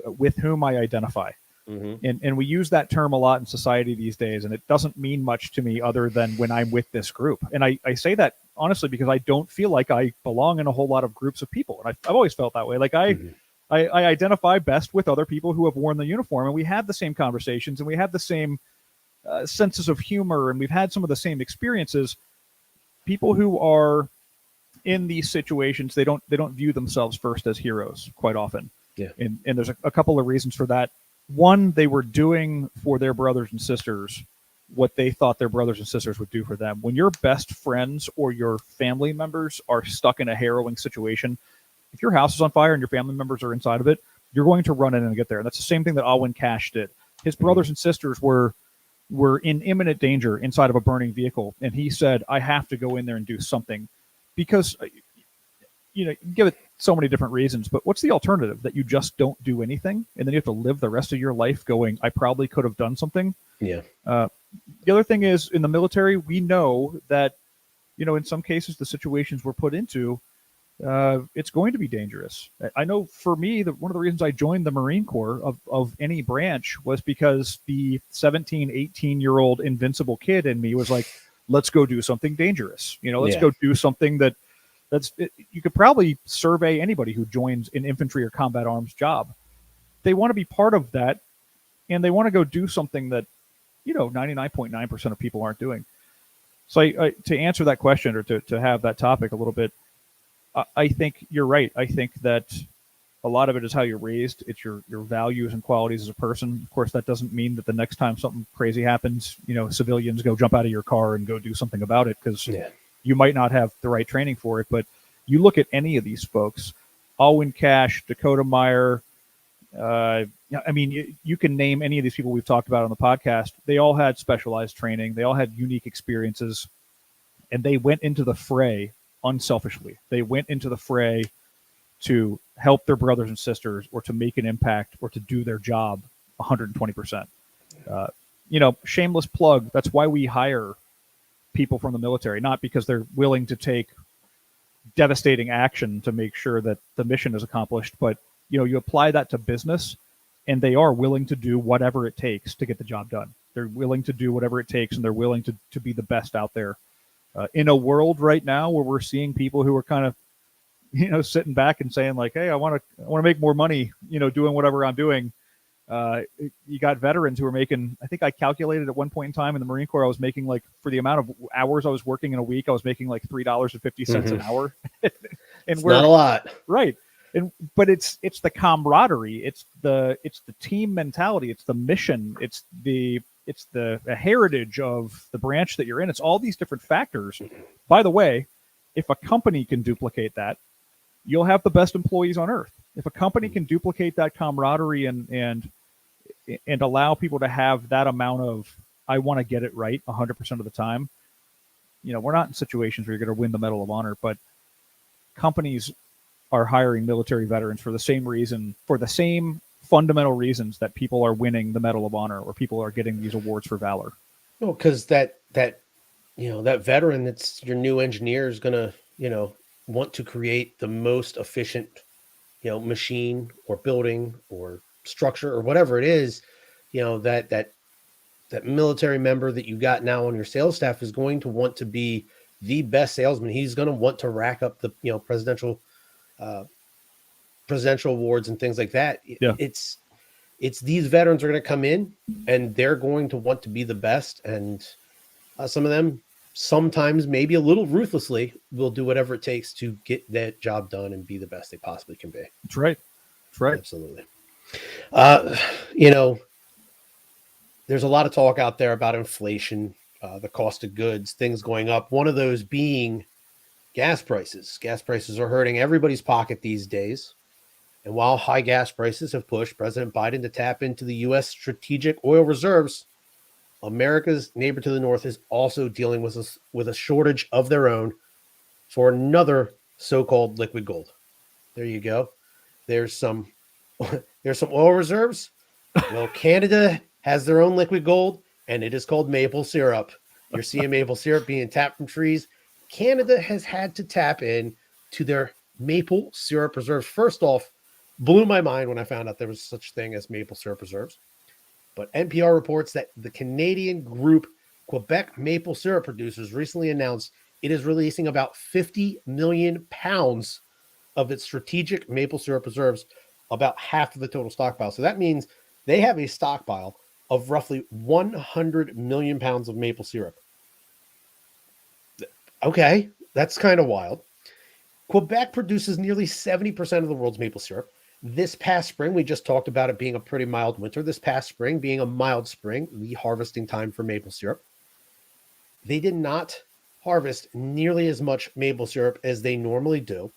with whom I identify. Mm-hmm. And we use that term a lot in society these days, and it doesn't mean much to me other than when I'm with this group. And I say that honestly because I don't feel like I belong in a whole lot of groups of people. And I've always felt that way. Like I identify best with other people who have worn the uniform, and we have the same conversations, and we have the same senses of humor, and we've had some of the same experiences. People who are in these situations, they don't view themselves first as heroes quite often. Yeah. And there's a couple of reasons for that. One, they were doing for their brothers and sisters what they thought their brothers and sisters would do for them. When your best friends or your family members are stuck in a harrowing situation, if your house is on fire and your family members are inside of it, you're going to run in and get there. And that's the same thing that Alwyn Cache did. His brothers and sisters were in imminent danger inside of a burning vehicle, and he said, I have to go in there and do something. Because you give it so many different reasons, but what's the alternative? That you just don't do anything, and then you have to live the rest of your life going, I probably could have done something. Yeah. The other thing is, in the military, we know that, in some cases, the situations we're put into, it's going to be dangerous. I know for me, one of the reasons I joined the Marine Corps of any branch was because the 17, 18-year-old invincible kid in me was like, let's go do something dangerous. Let's go do something you could probably survey anybody who joins an infantry or combat arms job. They want to be part of that, and they want to go do something that 99.9% of people aren't doing. So to answer that question, or to have that topic a little bit, I think you're right. I think that a lot of it is how you're raised. It's your values and qualities as a person. Of course, that doesn't mean that the next time something crazy happens, civilians go jump out of your car and go do something about it, because you might not have the right training for it. But you look at any of these folks, Alwyn Cache, Dakota Meyer, you can name any of these people we've talked about on the podcast. They all had specialized training. They all had unique experiences, and they went into the fray unselfishly. They went into the fray to help their brothers and sisters, or to make an impact, or to do their job 120%. Shameless plug. That's why we hire people from the military, not because they're willing to take devastating action to make sure that the mission is accomplished, but you apply that to business, and they are willing to do whatever it takes to get the job done. They're willing to do whatever it takes, and they're willing to be the best out there. In a world right now where we're seeing people who are kind of sitting back and saying like, hey, I want to make more money, doing whatever I'm doing. You got veterans who are making, I think I calculated at one point in time in the Marine Corps, I was making, like, for the amount of hours I was working in a week, I was making like $3.50 an hour. And it's not a lot. Right. But it's the camaraderie. It's the team mentality. It's the mission. It's the heritage of the branch that you're in. It's all these different factors. By the way, if a company can duplicate that, you'll have the best employees on earth. If a company can duplicate that camaraderie and allow people to have that amount of, I want to get it right 100% of the time, we're not in situations where you're going to win the Medal of Honor, but companies are hiring military veterans for the same fundamental reasons that people are winning the Medal of Honor, or people are getting these awards for valor. No, because that veteran that's your new engineer is going to, want to create the most efficient, machine or building or structure or whatever it is, that military member that you got now on your sales staff is going to want to be the best salesman. He's going to want to rack up the, presidential awards and things like that. Yeah. It's these veterans are going to come in and they're going to want to be the best. And some of them sometimes maybe a little ruthlessly will do whatever it takes to get that job done and be the best they possibly can be. That's right. That's right. Absolutely. There's a lot of talk out there about inflation, the cost of goods, things going up. One of those being gas prices. Gas prices are hurting everybody's pocket these days. And while high gas prices have pushed President Biden to tap into the U.S. strategic oil reserves, America's neighbor to the north is also dealing with a shortage of their own for another so-called liquid gold. There you go. There's some oil reserves. Well, Canada has their own liquid gold, and it is called maple syrup. You're seeing maple syrup being tapped from trees. Canada has had to tap in to their maple syrup reserves. First off, blew my mind when I found out there was such thing as maple syrup reserves. But NPR reports that the Canadian group Quebec Maple Syrup Producers recently announced it is releasing about 50 million pounds of its strategic maple syrup reserves, about half of the total stockpile. So that means they have a stockpile of roughly 100 million pounds of maple syrup. Okay, that's kind of wild. Quebec produces nearly 70% of the world's maple syrup. This past spring, we just talked about it being a pretty mild winter. This past spring being a mild spring, the harvesting time for maple syrup. They did not harvest nearly as much maple syrup as they normally do.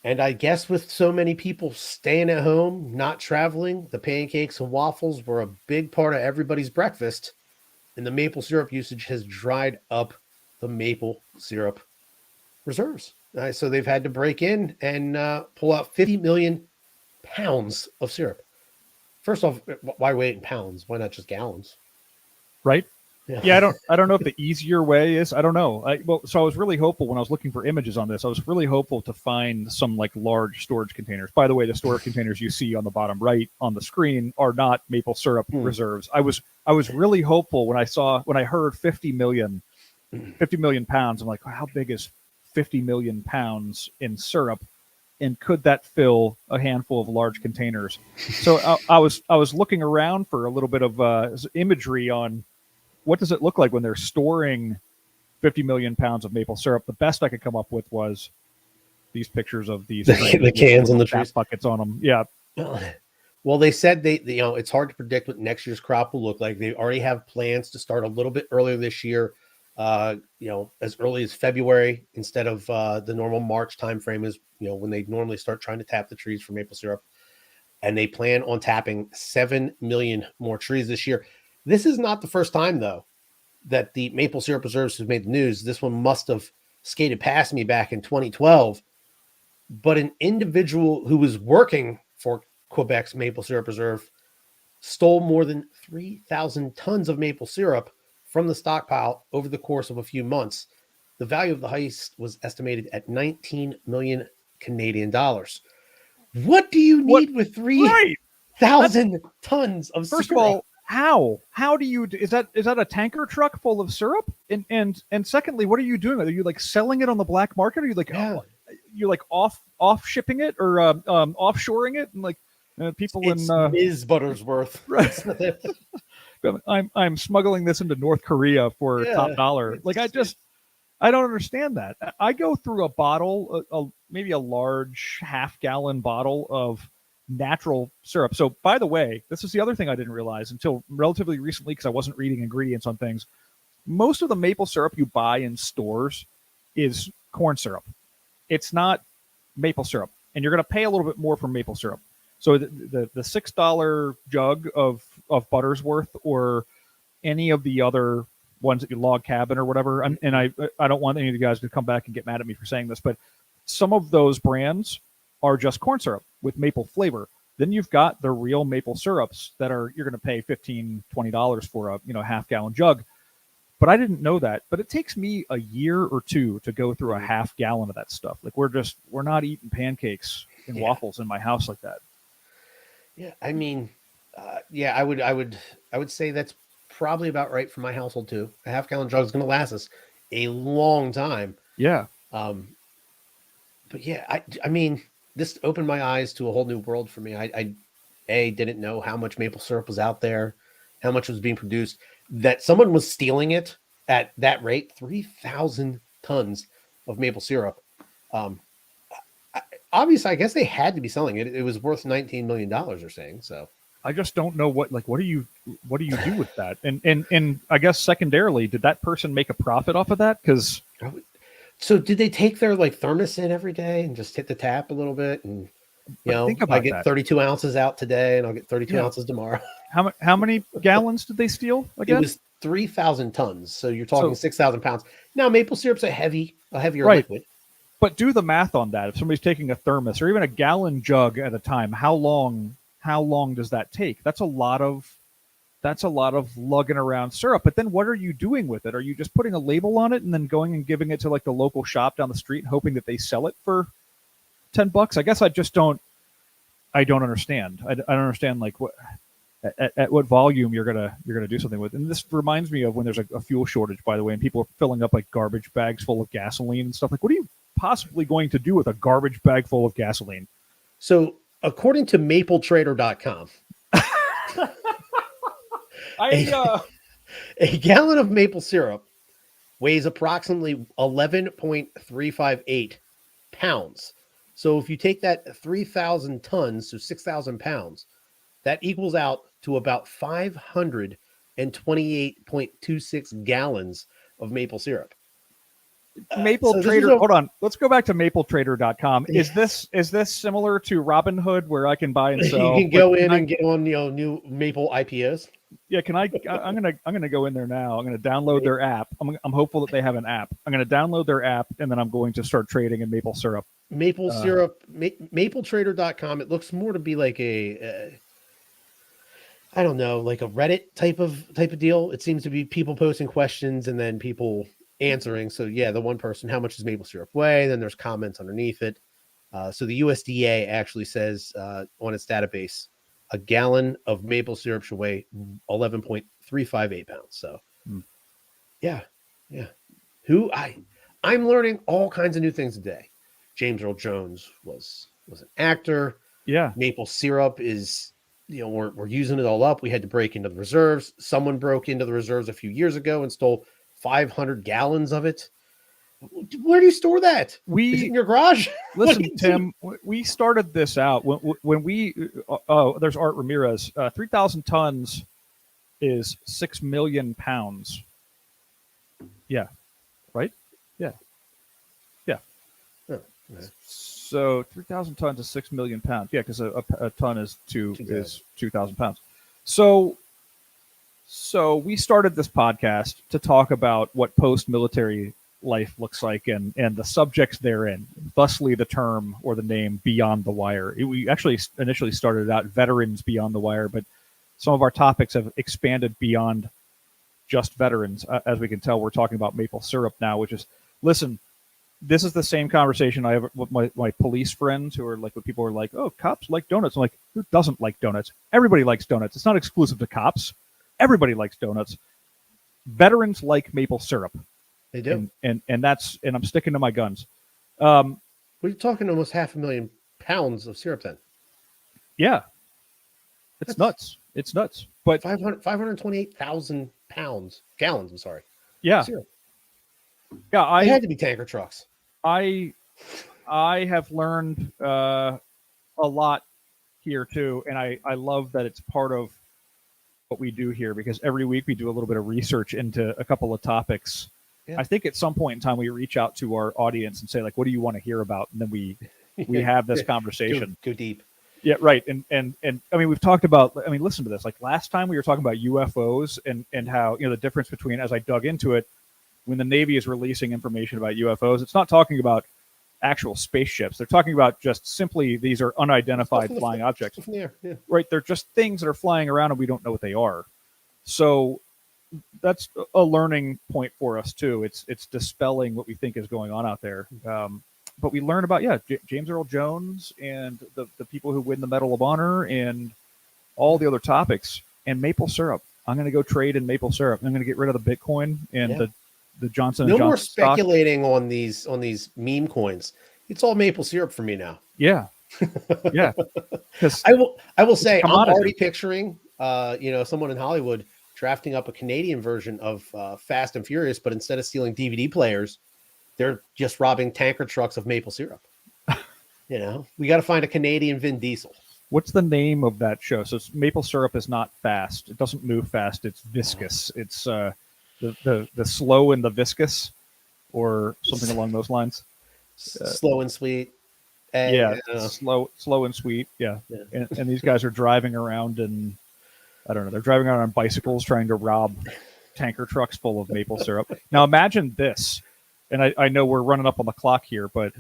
And I guess with so many people staying at home, not traveling, the pancakes and waffles were a big part of everybody's breakfast. And the maple syrup usage has dried up the maple syrup reserves. So they've had to break in and pull out 50 million pounds of syrup. First off, why weigh it in pounds? Why not just gallons? Right. Yeah, I don't know if the easier way is. I don't know. So I was really hopeful when I was looking for images on this. I was really hopeful to find some like large storage containers. By the way, the storage containers you see on the bottom right on the screen are not maple syrup reserves. I was really hopeful when I heard 50 million pounds. I'm like, how big is 50 million pounds in syrup? And could that fill a handful of large containers? So I was looking around for a little bit of imagery on what does it look like when they're storing 50 million pounds of maple syrup. The best I could come up with was these pictures of these the cans and the trees, buckets on them. Yeah. Well, they said it's hard to predict what next year's crop will look like. They already have plans to start a little bit earlier this year. As early as February instead of the normal March timeframe is, when they normally start trying to tap the trees for maple syrup. And they plan on tapping 7 million more trees this year. This is not the first time, though, that the maple syrup reserves have made the news. This one must have skated past me back in 2012. But an individual who was working for Quebec's maple syrup reserve stole more than 3,000 tons of maple syrup from the stockpile over the course of a few months. The value of the heist was estimated at 19 million Canadian dollars. What do you need with 3,000 tons of syrup? First of all, how do you, is that a tanker truck full of syrup? And secondly, what are you doing? Are you like selling it on the black market? Are you like, you're like off shipping it or offshoring it? And like people it's in Ms. Buttersworth. Right. I'm smuggling this into North Korea for top dollar. Like I don't understand that. I go through a bottle, maybe a large half-gallon bottle of natural syrup. So, by the way, this is the other thing I didn't realize until relatively recently because I wasn't reading ingredients on things. Most of the maple syrup you buy in stores is corn syrup. It's not maple syrup, and you're going to pay a little bit more for maple syrup. So the $6 jug of Buttersworth or any of the other ones at your log cabin or whatever, and I don't want any of you guys to come back and get mad at me for saying this, but some of those brands are just corn syrup with maple flavor. Then you've got the real maple syrups that you're going to pay $15, $20 for a half-gallon jug. But I didn't know that. But it takes me a year or two to go through a half gallon of that stuff. Like we're not eating pancakes and waffles in my house like that. Yeah, I mean, I would say that's probably about right for my household too. A half-gallon jug is going to last us a long time. Yeah. But yeah, I mean, this opened my eyes to a whole new world for me. I didn't know how much maple syrup was out there, how much was being produced, that someone was stealing it at that rate, 3,000 tons of maple syrup. Obviously, I guess they had to be selling it. It was worth $19 million, they're saying. So I just don't know what do you do with that? And I guess secondarily, did that person make a profit off of that? Because so did they take their like thermos in every day and just hit the tap a little bit? And think about I get that. 32 ounces out today, and I'll get 32 ounces tomorrow. How many gallons did they steal again? It was 3,000 tons. So you're talking 6,000 pounds. Now maple syrup's a heavier liquid. But do the math on that. If somebody's taking a thermos or even a gallon jug at a time, how long does that take? That's a lot of lugging around syrup. But then what are you doing with it? Are you just putting a label on it and then going and giving it to like the local shop down the street and hoping that they sell it for $10? I guess I don't understand. I don't understand like what at what volume you're gonna do something with. And this reminds me of when there's a fuel shortage, by the way, and people are filling up like garbage bags full of gasoline and stuff. Like, what are you possibly going to do with a garbage bag full of gasoline? So according to mapletrader.com, a gallon of maple syrup weighs approximately 11.358 pounds. So if you take that 3,000 tons, so 6,000 pounds, that equals out to about 528.26 gallons of maple syrup. Hold on. Let's go back to mapletrader.com. Is this similar to Robinhood where I can buy and sell? You can go in and get on new maple IPOs. Yeah, I'm gonna go in there now. I'm gonna download their app. I'm hopeful that they have an app. I'm gonna download their app and then I'm going to start trading in maple syrup. Maple syrup, mapletrader.com. It looks more to be like I don't know, like a Reddit type of deal. It seems to be people posting questions and then people answering. So yeah, the one person, how much does maple syrup weigh? Then there's comments underneath it. So the USDA actually says on its database, a gallon of maple syrup should weigh 11.358 pounds. So yeah. I'm learning all kinds of new things today. James Earl Jones was an actor. Yeah. Maple syrup is, we're using it all up. We had to break into the reserves. Someone broke into the reserves a few years ago and stole 500 gallons of it. Where do you store that? Is it in your garage? Listen, Tim, we started this out when we. There's Art Ramirez. 3,000 tons is 6 million pounds. Yeah, right. Yeah. Oh, okay. So 3,000 tons is 6 million pounds. Yeah, because a ton is 2,000 pounds. So we started this podcast to talk about what post-military life looks like and the subjects therein, thusly the term or the name Beyond the Wire. We actually initially started out Veterans Beyond the Wire, but some of our topics have expanded beyond just veterans. As we can tell, we're talking about maple syrup now, which is, listen, this is the same conversation I have with my police friends who are like, when people are like, oh, cops like donuts. I'm like, who doesn't like donuts? Everybody likes donuts. It's not exclusive to cops. Everybody likes donuts. Veterans like maple syrup. They do. And I'm sticking to my guns. We're talking almost 500,000 pounds of syrup then. Yeah. That's nuts. It's nuts. But 528,000 gallons, I'm sorry. Yeah. Syrup. Yeah, It had to be tanker trucks. I have learned a lot here too, and I love that it's part of what we do here, because every week we do a little bit of research into a couple of topics. Yeah. I think at some point in time we reach out to our audience and say, like, what do you want to hear about? And then we have this conversation. Go deep. Yeah, right. And I mean, we've talked about, listen to this. Like last time we were talking about UFOs and how, the difference between, as I dug into it, when the Navy is releasing information about UFOs, it's not talking about actual spaceships. They're talking about just simply these are unidentified flying objects. Yeah. Right? They're just things that are flying around and we don't know what they are. So that's a learning point for us too. It's dispelling what we think is going on out there. But we learn about James Earl Jones and the people who win the Medal of Honor and all the other topics, and maple syrup. I'm going to go trade in maple syrup. I'm going to get rid of the Bitcoin and the Johnson & Johnson. No more speculating on these meme coins. It's all maple syrup for me now. Yeah. Yeah. I will say I'm already picturing someone in Hollywood drafting up a Canadian version of Fast and Furious, but instead of stealing DVD players, they're just robbing tanker trucks of maple syrup. You know, we got to find a Canadian Vin Diesel. What's the name of that show? So maple syrup is not fast. It doesn't move fast. It's viscous. It's the slow and the viscous, or something along those lines. Slow and sweet. Yeah, slow and sweet. Yeah, and these guys are driving around, and I don't know. They're driving around on bicycles trying to rob tanker trucks full of maple syrup. Now imagine this, and I know we're running up on the clock here, but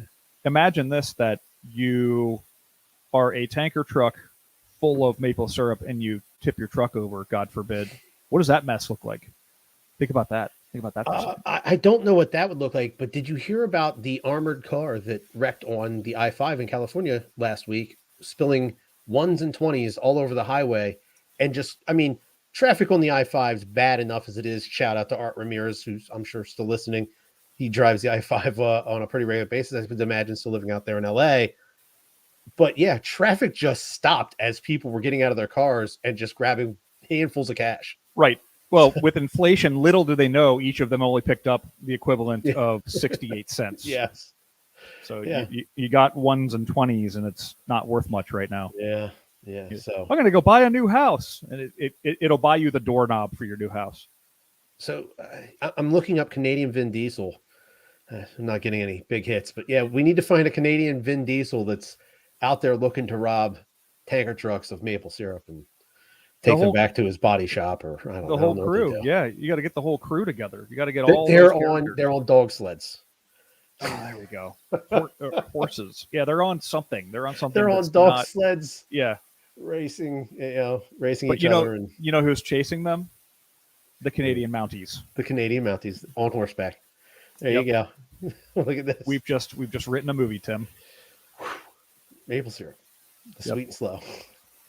imagine this: that you are a tanker truck full of maple syrup, and you tip your truck over. God forbid. What does that mess look like? Think about that. Think about that. I don't know what that would look like, but did you hear about the armored car that wrecked on the I-5 in California last week, spilling 1s and 20s all over the highway? And just, I mean, traffic on the I-5 is bad enough as it is. Shout out to Art Ramirez, who's I'm sure still listening. He drives the I-5 on a pretty regular basis. I could imagine still living out there in LA. But yeah, traffic just stopped as people were getting out of their cars and just grabbing handfuls of cash. Right. Well, with inflation, little do they know each of them only picked up the equivalent of 68 cents. Yes. So you got 1s and 20s, and it's not worth much right now. Yeah. Yeah. So I'm going to go buy a new house, and it'll buy you the doorknob for your new house. So I'm looking up Canadian Vin Diesel. I'm not getting any big hits, but yeah, we need to find a Canadian Vin Diesel that's out there looking to rob tanker trucks of maple syrup and take them back to his body shop, or I don't know. The whole crew. Yeah, you got to get the whole crew together. You got to get all. They're on dog sleds. Oh, there we go. Horses. Yeah, they're on something. They're on something. They're on dog sleds. Yeah, racing. Racing but each other. And you know who's chasing them? The Canadian Mounties. The Canadian Mounties on horseback. There you go. Look at this. We've just written a movie, Tim. Maple syrup. The sweet and slow.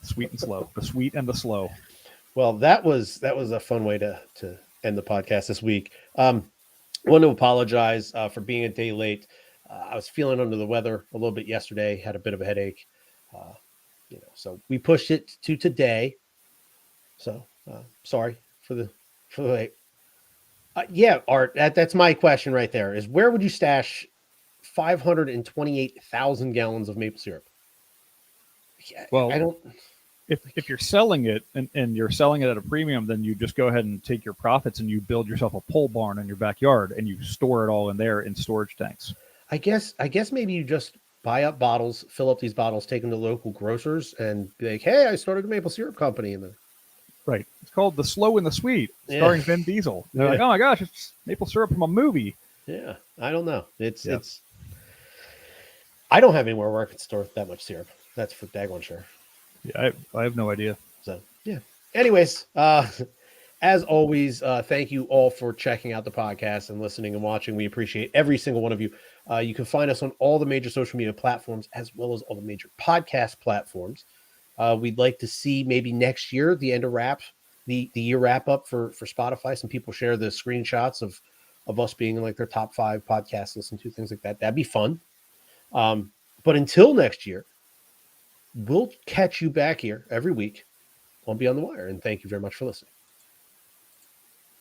Sweet and slow. The sweet and the slow. Well, that was a fun way to end the podcast this week. I want to apologize for being a day late. I was feeling under the weather a little bit yesterday, had a bit of a headache. So we pushed it to today. So sorry for the wait. Art, that's my question right there, is where would you stash 528,000 gallons of maple syrup? Well, I don't. If you're selling it and you're selling it at a premium, then you just go ahead and take your profits and you build yourself a pole barn in your backyard and you store it all in there in storage tanks. I guess maybe you just buy up bottles, fill up these bottles, take them to local grocers, and be like, "Hey, I started a maple syrup company." And right, it's called The Slow and the Sweet, starring Vin Diesel. And they're like, "Oh my gosh, it's maple syrup from a movie." Yeah, I don't know. It's. I don't have anywhere where I could store that much syrup. That's for daggone sure. Yeah, I have no idea. So yeah. Anyways, as always, thank you all for checking out the podcast and listening and watching. We appreciate every single one of you. You can find us on all the major social media platforms as well as all the major podcast platforms. We'd like to see maybe next year the end of the year wrap up for Spotify. Some people share the screenshots of us being in like their top 5 podcasts, listen to things like that. That'd be fun. But until next year, we'll catch you back here every week on Beyond the Wire. And thank you very much for listening.